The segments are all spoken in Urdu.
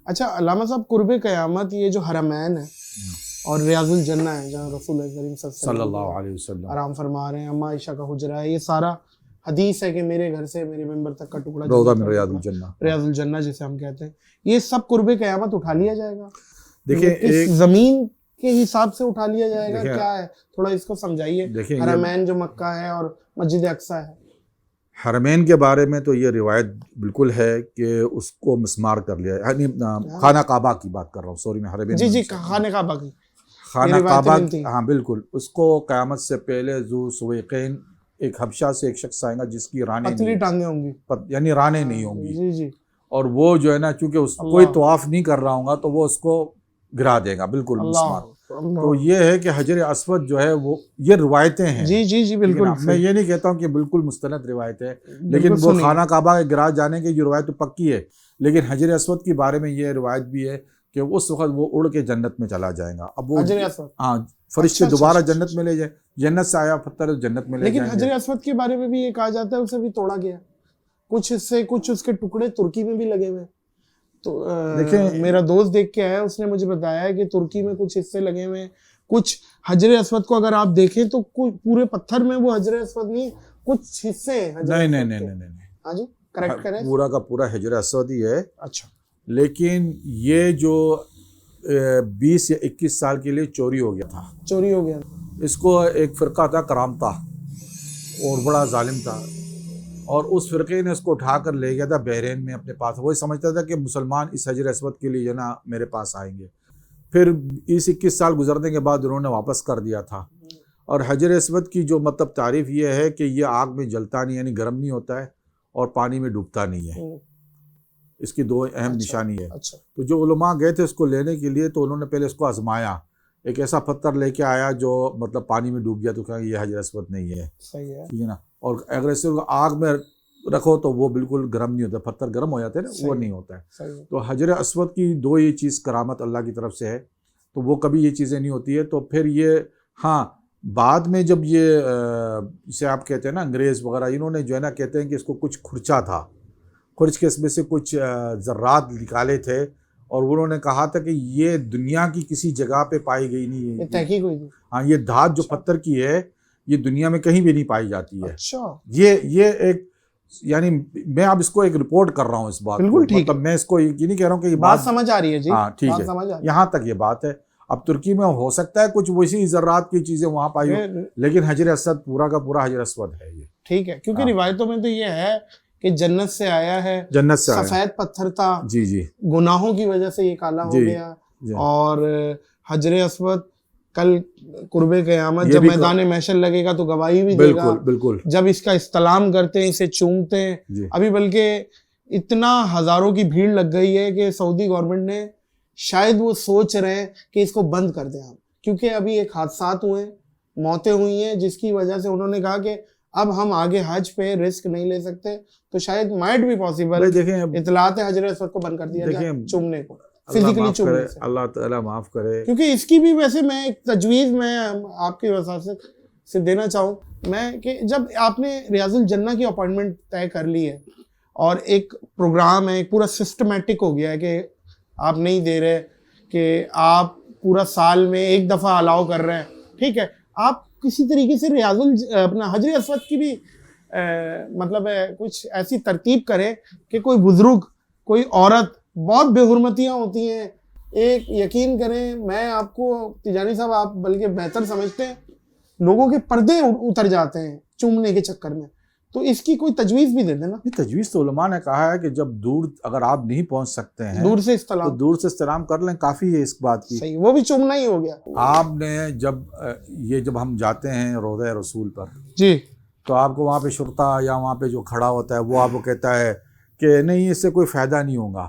اچھا علامہ صاحب، قرب قیامت یہ جو حرمین ہے اور ریاض الجنہ ہے جہاں رسول کریم صلی اللہ علیہ وسلم آرام فرما رہے ہیں، اماں عائشہ کا حجرہ ہے، یہ سارا حدیث ہے کہ میرے گھر سے میرے ممبر تک کا ٹکڑا روضہ من ریاض الجنہ، ریاض الجنہ جسے ہم کہتے ہیں، یہ سب قرب قیامت اٹھا لیا جائے گا؟ دیکھیں کس زمین کے حساب سے اٹھا لیا جائے گا؟ کیا ہے تھوڑا اس کو سمجھائیے. حرمین جو مکہ ہے اور مسجد اقصیٰ ہے. حرمین کے بارے میں تو یہ روایت بالکل ہے کہ اس کو مسمار کر لیا، یعنی خانہ کعبہ کی بات کر رہا ہوں، سوری میں حرمین، جی خانہ کعبہ کی، خانہ کعبہ، ہاں بالکل. اس کو قیامت سے پہلے ذو سویقین ایک حبشہ سے ایک شخص آئے گا جس کی رانے پتلی ٹانگیں ہوں گی، یعنی رانے نہیں ہوں گی، جی جی، اور وہ جو ہے نا چونکہ اس کوئی طواف نہیں کر رہا ہوں گا تو وہ اس کو گرا دے گا بالکل مسمار. تو یہ ہے کہ حجر اسود جو ہے وہ، یہ روایتیں ہیں، جی جی جی بالکل. میں یہ نہیں کہتا ہوں کہ بالکل مستند روایت ہے، لیکن وہ خانہ کعبہ کے گرا جانے کی جو روایت تو پکی ہے، لیکن حجر اسود کے بارے میں یہ روایت بھی ہے کہ اس وقت وہ اڑ کے جنت میں چلا جائے گا. اب وہ ہاں فرشتے دوبارہ جنت میں لے جائیں، جنت سے آیا پتھر جنت میں لے جائیں. لیکن حجر اسود کے بارے میں بھی یہ کہا جاتا ہے اسے بھی توڑا گیا، کچھ حصے، کچھ اس کے ٹکڑے ترکی میں بھی لگے ہوئے. تو دیکھیں میرا دوست دیکھ کے آیا، اس نے مجھے بتایا ہے کہ ترکی میں کچھ حصے لگے ہوئے ہیں. کچھ حجر اسود کو اگر آپ دیکھیں تو پورے پتھر میں وہ حجر اسود نہیں، کچھ حصے ہیں. نہیں، ہاں جی کریکٹ کریں، پورا کا پورا حجر اسود ہی ہے. اچھا، لیکن یہ جو 20 یا 21 سال کے لیے چوری ہو گیا تھا. اس کو ایک فرقہ تھا کرامتا، اور بڑا ظالم تھا، اور اس فرقے نے اس کو اٹھا کر لے گیا تھا بحرین میں اپنے پاس. وہی سمجھتا تھا کہ مسلمان اس حجر اسود کے لیے جو ہے نا میرے پاس آئیں گے. پھر 21 سال گزرنے کے بعد انہوں نے واپس کر دیا تھا. اور حجر اسود کی جو مطلب تعریف یہ ہے کہ یہ آگ میں جلتا نہیں، یعنی گرم نہیں ہوتا ہے، اور پانی میں ڈوبتا نہیں ہے. اس کی دو اہم نشانی ہے. تو جو علماء گئے تھے اس کو لینے کے لیے تو انہوں نے پہلے اس کو آزمایا. ایک ایسا پتھر لے کے آیا جو مطلب پانی میں ڈوب گیا تو کہا یہ حجر اسود نہیں ہے، ٹھیک ہے نا. اور اگر اس کو آگ میں رکھو تو وہ بالکل گرم نہیں ہوتا، پتھر گرم ہو جاتے ہیں نا، وہ نہیں ہوتا ہے. تو حجر اسود کی دو یہ چیز کرامت اللہ کی طرف سے ہے، تو وہ کبھی یہ چیزیں نہیں ہوتی ہے. تو پھر یہ ہاں بعد میں جب یہ جسے آپ کہتے ہیں نا انگریز وغیرہ، انہوں نے جو ہے نا کہتے ہیں کہ اس کو کچھ کھرچا تھا، خرچ کے اس میں سے کچھ ذرات نکالے تھے، اور انہوں نے کہا تھا کہ یہ دنیا کی کسی جگہ پہ پائی گئی نہیں ہے، تحقیق ہوئی تھی. ہاں یہ دھات جو پتھر کی ہے یہ دنیا میں کہیں بھی نہیں پائی جاتی ہے. اچھا، یہ ایک، یعنی میں اب اس کو ایک رپورٹ کر رہا ہوں اس بات کو، مطلب میں اس کو یہ نہیں کہہ رہا ہوں کہ یہ بات سمجھ آ رہی ہے. جی ہاں ٹھیک ہے، یہاں تک یہ بات ہے. اب ترکی میں ہو سکتا ہے کچھ ویسی ذرات کی چیزیں وہاں پائی ہو، لیکن حجر اسود پورا کا پورا حجر اسود ہے یہ. ٹھیک ہے، کیونکہ روایتوں میں تو یہ ہے کہ جنت سے آیا ہے، جنت سے سفید پتھر تھا، جی جی، گناہوں کی وجہ سے یہ کالا ہو گیا. اور حجر اسود کل قرب قیامت جب میدان محشر لگے گا تو گواہی بھی دے گا. بالکل، جب اس کا استلام کرتے ہیں، اسے چومتے ہیں. ابھی بلکہ اتنا ہزاروں کی بھیڑ لگ گئی ہے کہ سعودی گورنمنٹ نے شاید وہ سوچ رہے ہیں کہ اس کو بند کر دیں آپ، کیونکہ ابھی ایک حادثات ہوئے ہیں، موتیں ہوئی ہیں، جس کی وجہ سے انہوں نے کہا کہ اب ہم آگے حج پہ رسک نہیں لے سکتے. تو شاید مائٹ بھی پاسبل اطلاعات حجر اسود کو بند کر دیا جائے چومنے کو، فزیکلی چومنے سے. اللہ تعالیٰ معاف کرے. کیونکہ اس کی بھی ویسے میں ایک تجویز میں آپ کی وساطت سے دینا چاہوں میں کہ جب آپ نے ریاض الجنہ کی اپائنٹمنٹ طے کر لی ہے اور ایک پروگرام ہے، ایک پورا سسٹمیٹک ہو گیا ہے کہ آپ نہیں دے رہے، کہ آپ پورا سال میں ایک دفعہ الاؤ کر رہے ہیں، ٹھیک ہے، آپ کسی طریقے سے ریاض اپنا حجر اسود کی بھی مطلب کچھ ایسی ترتیب کرے کہ کوئی بزرگ، کوئی عورت، بہت بے حرمتیاں ہوتی ہیں. ایک یقین کریں، میں آپ کو تجانی صاحب، آپ بلکہ بہتر سمجھتے ہیں، لوگوں کے پردے اتر جاتے ہیں چومنے کے چکر میں. تو اس کی کوئی تجویز بھی دے دینا. تجویز تو علماء نے کہا ہے کہ جب دور اگر آپ نہیں پہنچ سکتے ہیں دور سے استلام، تو دور سے استلام کر لیں، کافی ہے اس بات کی. صحیح، وہ بھی چومنا ہی ہو گیا. آپ نے جب ہم جاتے ہیں روضہ رسول پر، جی، تو آپ کو وہاں پہ شرطا یا وہاں پہ جو کھڑا ہوتا ہے وہ آپ کو کہتا ہے کہ نہیں اس سے کوئی فائدہ نہیں ہوگا،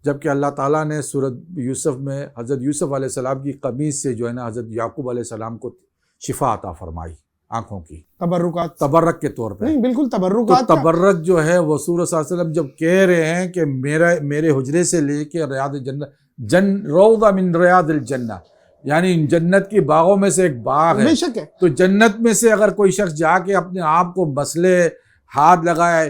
جبکہ اللہ تعالیٰ نے سورۃ یوسف میں حضرت یوسف علیہ السلام کی قمیص سے جو ہے نا حضرت یعقوب علیہ السلام کو شفا عطا فرمائی آنکھوں کی، تبرک کے طور پہ. نہیں بالکل تبرکات. تو تبرک جو ہے وہ رسول صلی اللہ علیہ وسلم جب کہہ رہے ہیں کہ میرے حجرے سے لے کے ریاض الجنہ، روضہ من ریاض الجنہ، یعنی جنت کی باغوں میں سے ایک باغ ہے. تو جنت میں سے اگر کوئی شخص جا کے اپنے آپ کو مسلے، ہاتھ لگائے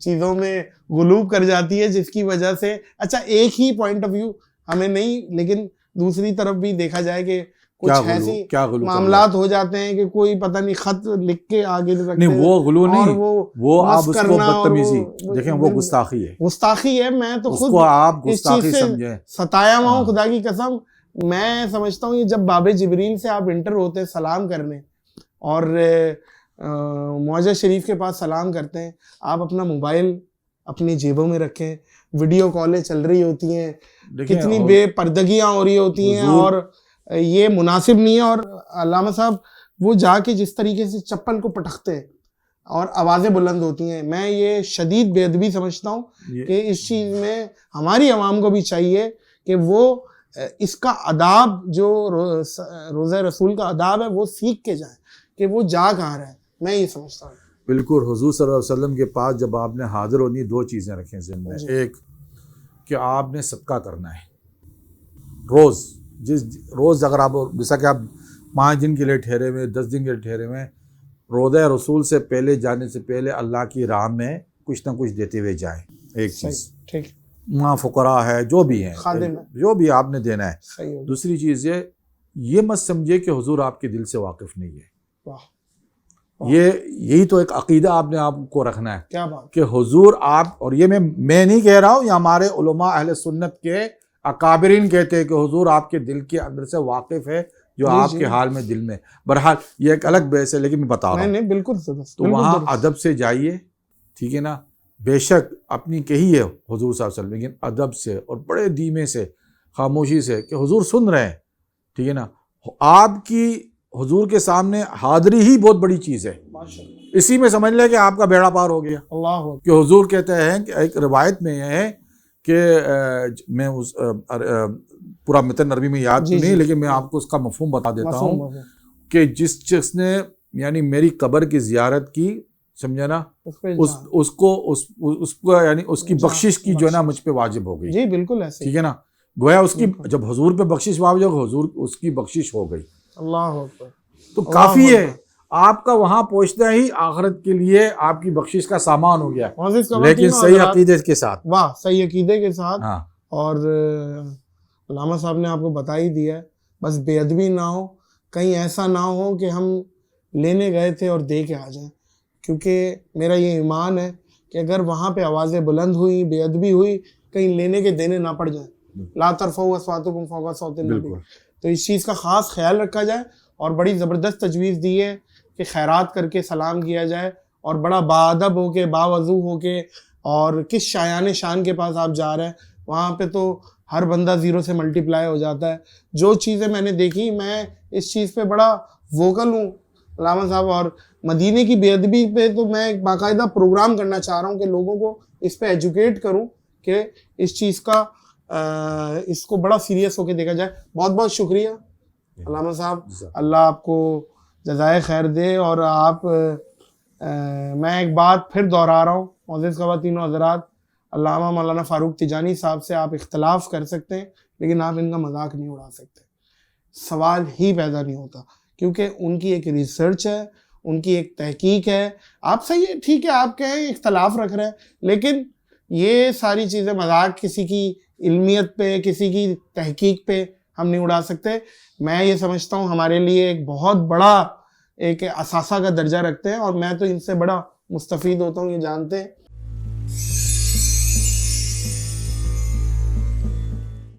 چیزوں میں غلوب کر جاتی ہے، جس کی وجہ سے اچھا ایک ہی پوائنٹ آف ویو ہمیں نہیں، لیکن دوسری طرف بھی دیکھا جائے کہ کچھ ایسی معاملات ہو جاتے ہیں کہ کوئی پتہ نہیں خط لکھ کے آگے رکھتے نہیں، وہ غلو نہیں، وہ آپ اس کو کرنا، اور بدتمیزی دیکھیں، وہ گستاخی ہے، گستاخی ہے. میں تو اس خود کو آپ اس چیز گستاخی سے سمجھیں. ستایا ہوا ہوں، خدا کی قسم. میں سمجھتا ہوں یہ جب باب جبریل سے آپ انٹر ہوتے ہیں سلام کرنے اور معجزہ شریف کے پاس سلام کرتے ہیں، آپ اپنا موبائل اپنی جیبوں میں رکھیں، ویڈیو کالیں چل رہی ہوتی ہیں، کتنی بے پردگیاں ہو رہی ہوتی ہیں، اور یہ مناسب نہیں ہے. اور علامہ صاحب وہ جا کے جس طریقے سے چپل کو پٹختے ہیں اور آوازیں بلند ہوتی ہیں، میں یہ شدید بے ادبی سمجھتا ہوں کہ اس چیز میں ہماری عوام کو بھی چاہیے کہ وہ اس کا آداب جو روزہ رسول کا آداب ہے وہ سیکھ کے جائیں کہ وہ جا کہاں رہے. میں یہ سمجھتا ہوں. بالکل. حضور صلی اللہ علیہ وسلم کے پاس جب آپ نے حاضر ہونی، دو چیزیں رکھیں ذہن میں. ایک کہ آپ نے صدقہ کرنا ہے روز. روز اگر آپ جیسا کہ آپ 5 دن کے لیے ٹھہرے ہوئے، 10 دن کے لیے ٹھہرے ہوئے، روزہ رسول سے پہلے جانے سے پہلے اللہ کی راہ میں کچھ نہ کچھ دیتے ہوئے جائیں. ایک چیز ٹھیک، ماں فقراء ہے، جو بھی ہیں، خادم ہے، جو بھی آپ نے دینا ہے. صحیح. دوسری چیز یہ مت سمجھے کہ حضور آپ کے دل سے واقف نہیں ہے. یہی تو ایک عقیدہ آپ نے آپ کو رکھنا ہے. کیا بات کہ حضور آپ، اور یہ میں نہیں کہہ رہا ہوں، یہ ہمارے علماء اہل سنت کے اکابرین کہتے ہیں کہ حضور آپ کے دل کے اندر سے واقف ہے، جو آپ کے حال میں دل میں. بہرحال یہ ایک الگ بحث ہے، لیکن میں بتا رہا ہوں. نہیں، بالکل. تو وہاں ادب سے جائیے، ٹھیک ہے نا. بے شک اپنی کہی ہے حضور صلی اللہ علیہ وسلم، لیکن ادب سے اور بڑے دھیمے سے، خاموشی سے، کہ حضور سن رہے ہیں، ٹھیک ہے نا. آپ کی حضور کے سامنے حاضری ہی بہت بڑی چیز ہے. اسی میں سمجھ لیں کہ آپ کا بیڑا پار ہو گیا. اللہ کہ حضور کہتے ہیں کہ ایک روایت میں یہ ہے کہ میں اس پورا متن عربی میں یاد نہیں، لیکن میں آپ کو اس کا مفہوم بتا دیتا ہوں کہ جس شخص نے یعنی میری قبر کی زیارت کی، سمجھا نا، اس کو یعنی اس کی بخشش کی جو ہے نا مجھ پہ واجب ہو گئی. جی بالکل ایسے، ٹھیک ہے نا. گویا اس کی جب حضور پہ بخشش واجب ہو، حضور اس کی بخشش ہو گئی. اللہ اکبر. تو کافی ہے، آپ کا وہاں پہنچنا ہی آخرت کے لیے آپ کی بخشش کا سامان ہو گیا، لیکن صحیح عقیدے کے ساتھ. واہ، صحیح عقیدے کے ساتھ. ہاں. اور علامہ صاحب نے آپ کو بتا ہی دیا ہے، بس بے ادبی نہ ہو، کہیں ایسا نہ ہو کہ ہم لینے گئے تھے اور دے کے آ جائیں. کیونکہ میرا یہ ایمان ہے کہ اگر وہاں پہ آوازیں بلند ہوئی، بے ادبی ہوئی، کہیں لینے کے دینے نہ پڑ جائیں. لا ترفعوا اصواتکم فوق صوت النبی. تو اس چیز کا خاص خیال رکھا جائے. اور بڑی زبردست تجویز دی ہے کہ خیرات کر کے سلام کیا جائے، اور بڑا باادب ہو کے، باوضو ہو کے، اور کس شایان شان کے پاس آپ جا رہے ہیں، وہاں پہ تو ہر بندہ 0 سے ملٹیپلائی ہو جاتا ہے. جو چیزیں میں نے دیکھی، میں اس چیز پہ بڑا ووکل ہوں علامہ صاحب. اور مدینے کی بے ادبی پہ تو میں ایک باقاعدہ پروگرام کرنا چاہ رہا ہوں کہ لوگوں کو اس پہ ایجوکیٹ کروں کہ اس چیز کا اس کو بڑا سیریس ہو کے دیکھا جائے. بہت بہت شکریہ علامہ صاحب، اللہ آپ کو جزائے خیر دے. اور آپ میں ایک بات پھر دہرا رہا ہوں، معزز خواتین و حضرات، علامہ مولانا فاروق تیجانی صاحب سے آپ اختلاف کر سکتے ہیں، لیکن آپ ان کا مذاق نہیں اڑا سکتے. سوال ہی پیدا نہیں ہوتا، کیونکہ ان کی ایک ریسرچ ہے، ان کی ایک تحقیق ہے. آپ صحیح ہے، ٹھیک ہے، آپ کہیں اختلاف رکھ رہے ہیں، لیکن یہ ساری چیزیں مذاق کسی کی علمیت پہ، کسی کی تحقیق پہ ہم نہیں اڑا سکتے. میں یہ سمجھتا ہوں ہمارے لیے ایک بہت بڑا ایک اثاثہ کا درجہ رکھتے ہیں، اور میں تو ان سے بڑا مستفید ہوتا ہوں، یہ جانتے ہیں.